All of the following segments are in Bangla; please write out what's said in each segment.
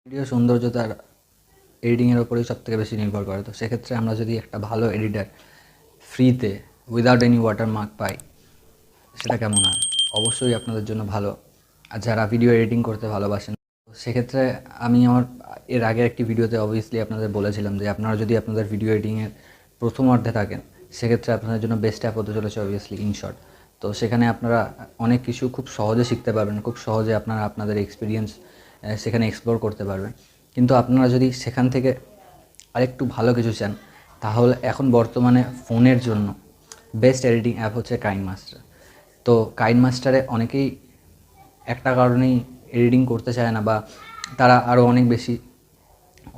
ভিডিও সৌন্দর্যতার এডিটিংয়ের ওপরেই সবথেকে বেশি নির্ভর করে। তো সেক্ষেত্রে আমরা যদি একটা ভালো এডিটার ফ্রিতে উইদাউট এনি ওয়াটারমার্ক পাই, সেটা কেমন হয়? অবশ্যই আপনাদের জন্য ভালো। আর যারা ভিডিও এডিটিং করতে ভালোবাসেন, সেক্ষেত্রে আমি আমার এর আগের একটি ভিডিওতে অবভিয়াসলি আপনাদের বলেছিলাম যে আপনারা যদি আপনাদের ভিডিও এডিটিংয়ের প্রথম অর্ধে থাকেন, সেক্ষেত্রে আপনাদের জন্য বেস্ট অ্যাপ হতে চলেছে অবভিয়াসলি ইনশট। তো সেখানে আপনারা অনেক কিছু খুব সহজে শিখতে পারবেন, খুব সহজে আপনারা আপনাদের এক্সপিরিয়েন্স সেখানে এক্সপ্লোর করতে পারবেন। কিন্তু আপনারা যদি সেখান থেকে আরেকটু ভালো কিছু চান, তাহলে এখন বর্তমানে ফোনের জন্য বেস্ট এডিটিং অ্যাপ হচ্ছে কাইনমাস্টার। তো কাইনমাস্টারে অনেকেই একটা কারণেই এডিটিং করতে চায় না, বা তারা আরও অনেক বেশি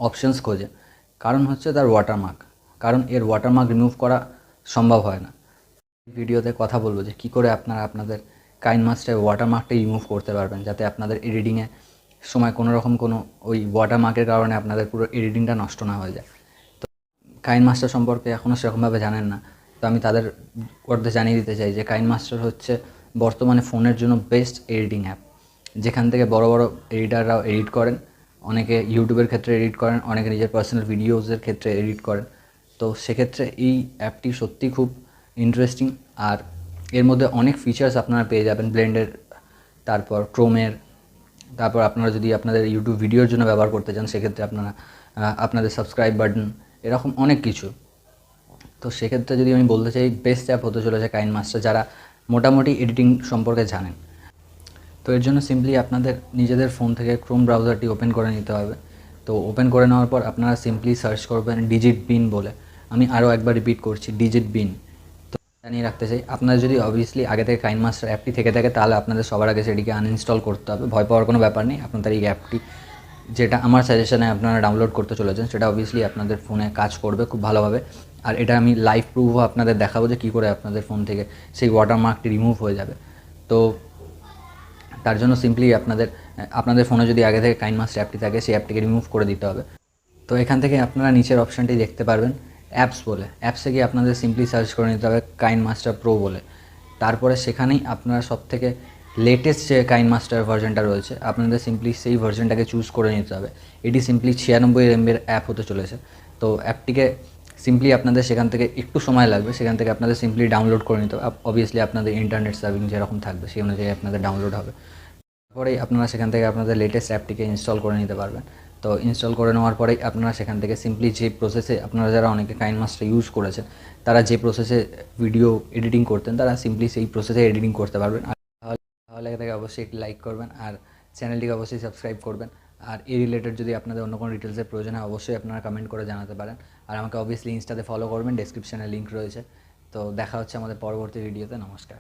অপশানস খোঁজে। কারণ হচ্ছে তার ওয়াটারমার্ক। কারণ এর ওয়াটারমার্ক রিমুভ করা সম্ভব হয় না। ভিডিওতে কথা বলবো যে কী করে আপনারা আপনাদের কাইনমাস্টারের ওয়াটারমার্কটা রিমুভ করতে পারবেন, যাতে আপনাদের এডিটিংয়ে সময় কোনো রকম কোনো ওই ওয়াটারমার্কের কারণে আপনাদের পুরো এডিটিংটা নষ্ট না হয়ে যায়। তো কাইনমাস্টার সম্পর্কে এখনও সেরকমভাবে জানেন না, তো আমি তাদের অর্ধে জানিয়ে দিতে চাই যে কাইনমাস্টার হচ্ছে বর্তমানে ফোনের জন্য বেস্ট এডিটিং অ্যাপ, যেখান থেকে বড় বড় এডিটাররাও এডিট করেন। অনেকে ইউটিউবের ক্ষেত্রে এডিট করেন, অনেকে নিজের পার্সোনাল ভিডিওসের ক্ষেত্রে এডিট করেন। তো সেক্ষেত্রে এই অ্যাপটি সত্যি খুব ইন্টারেস্টিং। আর এর মধ্যে অনেক ফিচার্স আপনারা পেয়ে যাবেন ব্লেন্ডের, তারপর ক্রোমের, তারপর আপনারা যদি আপনাদের ইউটিউব ভিডিওর জন্য ব্যবহার করতে চান, সেক্ষেত্রে আপনারা আপনাদের সাবস্ক্রাইব বাটন, এরকম অনেক কিছু। তো সেক্ষেত্রে যদি আমি বলতে চাই বেস্ট অ্যাপ হতে চলেছে কাইনমাস্টার, যারা মোটামুটি এডিটিং সম্পর্কে জানেন। তো এর জন্য সিম্পলি আপনাদের নিজেদের ফোন থেকে ক্রোম ব্রাউজারটি ওপেন করে নিতে হবে। তো ওপেন করে নেওয়ার পর আপনারা সিম্পলি সার্চ করবেন ডিজিট বিন বলে। আমি আরও একবার রিপিট করছি, ডিজিট বিন। তো জানিয়ে রাখতে চাই, আপনারা যদি অবভিয়াসলি আগে থেকে কাইনমাস্টার অ্যাপটি থেকে থাকে, তাহলে আপনাদের সবার আগে সেটিকে আনইনস্টল করতে হবে। ভয় পাওয়ার কোনো ব্যাপার নেই। আপনাদের এই অ্যাপটি, যেটা আমার সাজেশনে আপনারা ডাউনলোড করতে চলেছেন, সেটা অবভিয়াসলি আপনাদের ফোনে কাজ করবে খুব ভালোভাবে। আর এটা আমি লাইভ প্রুফও আপনাদের দেখাবো যে কী করে আপনাদের ফোন থেকে সেই ওয়াটারমার্কটি রিমুভ হয়ে যাবে। তো তার জন্য সিম্পলি আপনাদের ফোনে যদি আগে থেকে কাইনমাস্টার অ্যাপটি থাকে, সেই অ্যাপটিকে রিমুভ করে দিতে হবে। তো এখান থেকে আপনারা নিচের অপশানটি দেখতে পারবেন অ্যাপস বলে। অ্যাপসে গিয়ে আপনাদের সিম্পলি সার্চ করে নিতে হবে কাইনমাস্টার প্রো বলে। তারপরে সেখানেই আপনারা সবথেকে লেটেস্ট যে কাইনমাস্টার ভার্জনটা রয়েছে, আপনাদের সিম্পলি সেই ভার্জনটাকে চুজ করে নিতে হবে। এটি সিম্পলি 96 MB অ্যাপ হতে চলেছে। তো অ্যাপটিকে সিম্পলি আপনাদের সেখান থেকে একটু সময় লাগবে, সেখান থেকে আপনাদের সিম্পলি ডাউনলোড করে নিতে হবে। অবভিয়াসলি আপনাদের ইন্টারনেট সার্ভিং যেরকম থাকবে সেই অনুযায়ী আপনাদের ডাউনলোড হবে। তারপরেই আপনারা সেখান থেকে আপনাদের লেটেস্ট অ্যাপটিকে ইনস্টল করে নিতে পারবেন। তো ইনস্টল করে নেওয়ার পরেই আপনারা সেখান থেকে সিম্পলি যে প্রসেসে, আপনারা যারা অনেকে কাইনমাস্টার ইউজ করেছেন, তারা যে প্রসেসে ভিডিও এডিটিং করতেন, তারা সিম্পলি সেই প্রসেসে এডিটিং করতে পারবেন। আর তাহলে থেকে অবশ্যই একটি লাইক করবেন, আর চ্যানেলটিকে অবশ্যই সাবস্ক্রাইব করবেন। আর এই রিলেটেড যদি আপনাদের অন্য কোনো ডিটেলসের প্রয়োজন হয়, অবশ্যই আপনারা কমেন্ট করে জানাতে পারেন। আর আমাকে অবভিয়াসলি ইনস্টাতে ফলো করবেন, ডেসক্রিপশানে লিঙ্ক রয়েছে। তো দেখা হচ্ছে আমাদের পরবর্তী ভিডিওতে। নমস্কার।